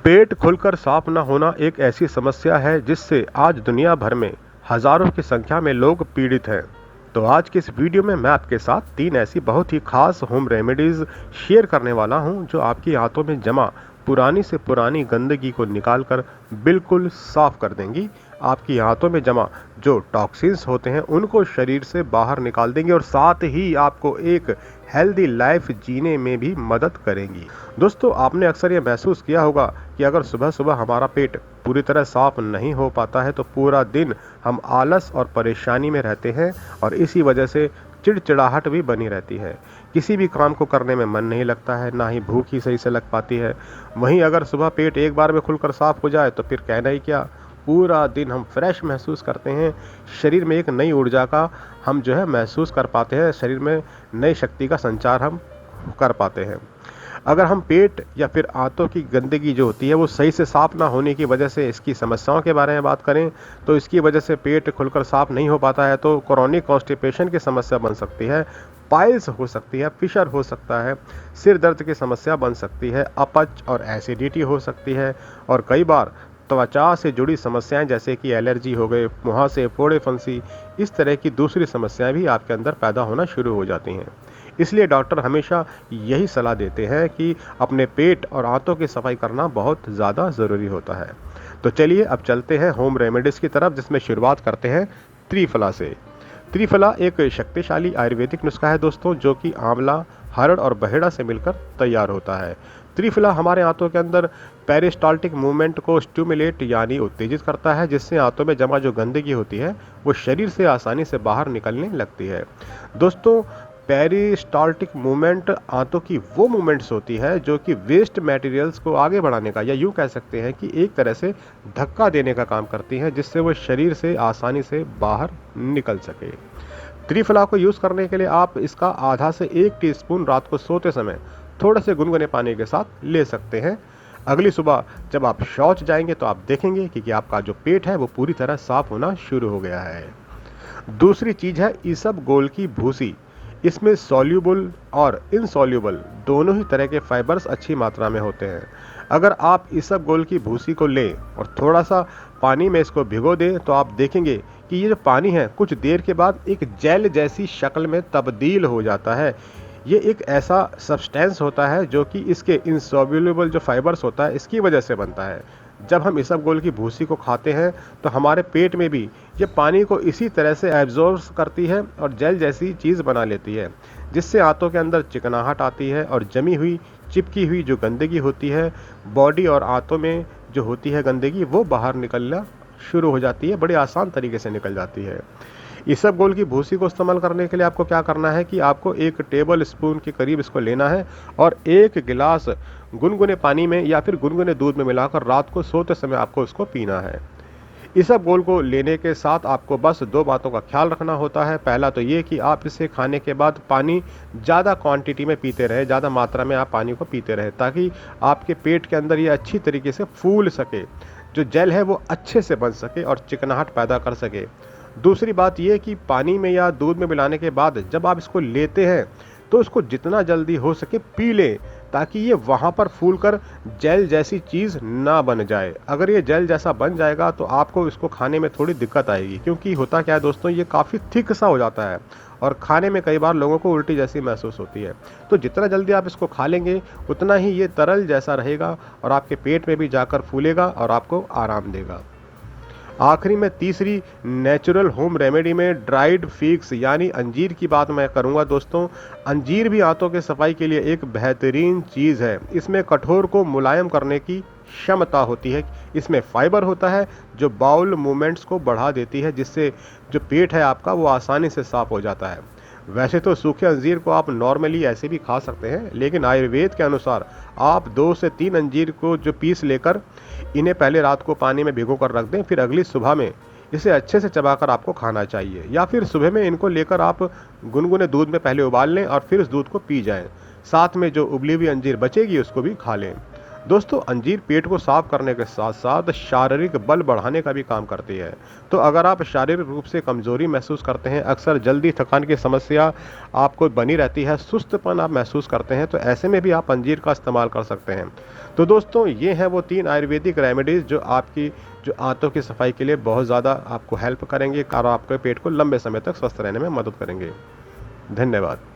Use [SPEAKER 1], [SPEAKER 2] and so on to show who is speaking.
[SPEAKER 1] पेट खुलकर साफ न होना एक ऐसी समस्या है जिससे आज दुनिया भर में हजारों की संख्या में लोग पीड़ित हैं। तो आज की इस वीडियो में मैं आपके साथ 3 ऐसी बहुत ही खास होम रेमेडीज शेयर करने वाला हूं जो आपकी आंतों में जमा पुरानी से पुरानी गंदगी को निकालकर बिल्कुल साफ कर देंगी। आपकी आंतों में जमा जो टॉक्सिन्स होते हैं उनको शरीर से बाहर निकाल देंगी और साथ ही आपको एक हेल्दी लाइफ जीने में भी मदद करेंगी। दोस्तों, आपने अक्सर ये महसूस किया होगा कि अगर सुबह सुबह हमारा पेट पूरी तरह साफ नहीं हो पाता है तो पूरा दिन हम आलस और परेशानी में रहते हैं और इसी वजह से चिड़चिड़ाहट भी बनी रहती है। किसी भी काम को करने में मन नहीं लगता है, ना ही भूख ही सही से लग पाती है। वहीं अगर सुबह पेट एक बार में खुलकर साफ हो जाए तो फिर कहना ही क्या, पूरा दिन हम फ्रेश महसूस करते हैं। शरीर में एक नई ऊर्जा का हम महसूस कर पाते हैं। शरीर में नई शक्ति का संचार हम कर पाते हैं। अगर हम पेट या फिर आंतों की गंदगी जो होती है वो सही से साफ ना होने की वजह से इसकी समस्याओं के बारे में बात करें तो इसकी वजह से पेट खुलकर साफ नहीं हो पाता है तो क्रोनिक कॉन्स्टिपेशन की समस्या बन सकती है, पाइल्स हो सकती है, फिशर हो सकता है, सिर दर्द की समस्या बन सकती है, अपच और एसिडिटी हो सकती है और कई बार त्वचा से जुड़ी समस्याएं जैसे कि एलर्जी हो गए, मुहासे, फोड़े, फंसी, इस तरह की दूसरी समस्याएं भी आपके अंदर पैदा होना शुरू हो जाती हैं। इसलिए डॉक्टर हमेशा यही सलाह देते हैं कि अपने पेट और आंतों की सफाई करना बहुत ज़्यादा ज़रूरी होता है। तो चलिए अब चलते हैं होम रेमेडीज़ की तरफ, जिसमें शुरुआत करते हैं त्रिफला से। त्रिफला एक शक्तिशाली आयुर्वेदिक नुस्खा है दोस्तों, जो कि आंवला, हरड़ और बहेड़ा से मिलकर तैयार होता है। त्रिफला हमारे आंतों के अंदर पेरिस्टाल्टिक मूवमेंट को स्टिमुलेट यानी उत्तेजित करता है, जिससे आंतों में जमा जो गंदगी होती है वो शरीर से आसानी से बाहर निकलने लगती है। दोस्तों, पेरिस्टाल्टिक मूवमेंट आंतों की वो मूवमेंट्स होती है जो कि वेस्ट मटेरियल्स को आगे बढ़ाने का, या यूँ कह सकते हैं कि एक तरह से धक्का देने का काम करती है, जिससे वो शरीर से आसानी से बाहर निकल सके। त्रिफला को यूज़ करने के लिए आप इसका आधा से 1 टीस्पून रात को सोते समय थोड़े से गुनगुने पानी के साथ ले सकते हैं। अगली सुबह जब आप शौच जाएंगे तो आप देखेंगे कि आपका जो पेट है वो पूरी तरह साफ होना शुरू हो गया है। दूसरी चीज़ है इसबगोल की भूसी। इसमें सॉल्यूबल और इनसॉल्यूबल दोनों ही तरह के फाइबर्स अच्छी मात्रा में होते हैं। अगर आप इसबगोल की भूसी को लें और थोड़ा सा पानी में इसको भिगो दें तो आप देखेंगे कि ये जो पानी है कुछ देर के बाद एक जेल जैसी शक्ल में तब्दील हो जाता है। ये एक ऐसा सब्सटेंस होता है जो कि इसके इनसॉल्यूबल जो फाइबर्स होता है इसकी वजह से बनता है। जब हम इसबगोल की भूसी को खाते हैं तो हमारे पेट में भी ये पानी को इसी तरह से एब्जॉर्ब करती है और जेल जैसी चीज़ बना लेती है, जिससे आंतों के अंदर चिकनाहट आती है और जमी हुई चिपकी हुई जो गंदगी होती है बॉडी और आंतों में जो होती है गंदगी वो बाहर निकलना शुरू हो जाती है, बड़े आसान तरीके से निकल जाती है। इसबगोल की भूसी को इस्तेमाल करने के लिए आपको क्या करना है कि आपको 1 टेबल स्पून के करीब इसको लेना है और 1 गिलास गुनगुने पानी में या फिर गुनगुने दूध में मिलाकर रात को सोते समय आपको इसको पीना है। इसबगोल को लेने के साथ आपको बस 2 बातों का ख्याल रखना होता है। पहला तो ये कि आप इसे खाने के बाद पानी ज़्यादा क्वांटिटी में पीते रहें, ज़्यादा मात्रा में आप पानी को पीते रहें, ताकि आपके पेट के अंदर ये अच्छी तरीके से फूल सके, जो जेल है वो अच्छे से बन सके और चिकनाहट पैदा कर सके। दूसरी बात यह कि पानी में या दूध में मिलाने के बाद जब आप इसको लेते हैं तो इसको जितना जल्दी हो सके पी लें, ताकि ये वहाँ पर फूलकर जेल जैसी चीज़ ना बन जाए। अगर ये जेल जैसा बन जाएगा तो आपको इसको खाने में थोड़ी दिक्कत आएगी, क्योंकि होता क्या है दोस्तों, ये काफ़ी थिक सा हो जाता है और खाने में कई बार लोगों को उल्टी जैसी महसूस होती है। तो जितना जल्दी आप इसको खा लेंगे उतना ही ये तरल जैसा रहेगा और आपके पेट में भी जाकर फूलेगा और आपको आराम देगा। आखिरी में तीसरी नेचुरल होम रेमेडी में ड्राइड फिग्स यानी अंजीर की बात मैं करूंगा दोस्तों। अंजीर भी आंतों के सफाई के लिए एक बेहतरीन चीज़ है। इसमें कठोर को मुलायम करने की क्षमता होती है। इसमें फाइबर होता है जो बाउल मूवमेंट्स को बढ़ा देती है, जिससे जो पेट है आपका वो आसानी से साफ हो जाता है। वैसे तो सूखे अंजीर को आप नॉर्मली ऐसे भी खा सकते हैं, लेकिन आयुर्वेद के अनुसार आप 2 से 3 अंजीर को जो पीस लेकर इन्हें पहले रात को पानी में भिगो कर रख दें, फिर अगली सुबह में इसे अच्छे से चबाकर आपको खाना चाहिए, या फिर सुबह में इनको लेकर आप गुनगुने दूध में पहले उबाल लें और फिर उस दूध को पी जाएं। साथ में जो उबली हुई अंजीर बचेगी उसको भी खा लें। दोस्तों अंजीर पेट को साफ करने के साथ साथ शारीरिक बल बढ़ाने का भी काम करती है। तो अगर आप शारीरिक रूप से कमजोरी महसूस करते हैं, अक्सर जल्दी थकान की समस्या आपको बनी रहती है, सुस्तपन आप महसूस करते हैं, तो ऐसे में भी आप अंजीर का इस्तेमाल कर सकते हैं। तो दोस्तों ये हैं वो 3 आयुर्वेदिक रेमेडीज जो आपकी जो आंतों की सफाई के लिए बहुत ज़्यादा आपको हेल्प करेंगे और आपके पेट को लंबे समय तक स्वस्थ रहने में मदद करेंगे। धन्यवाद।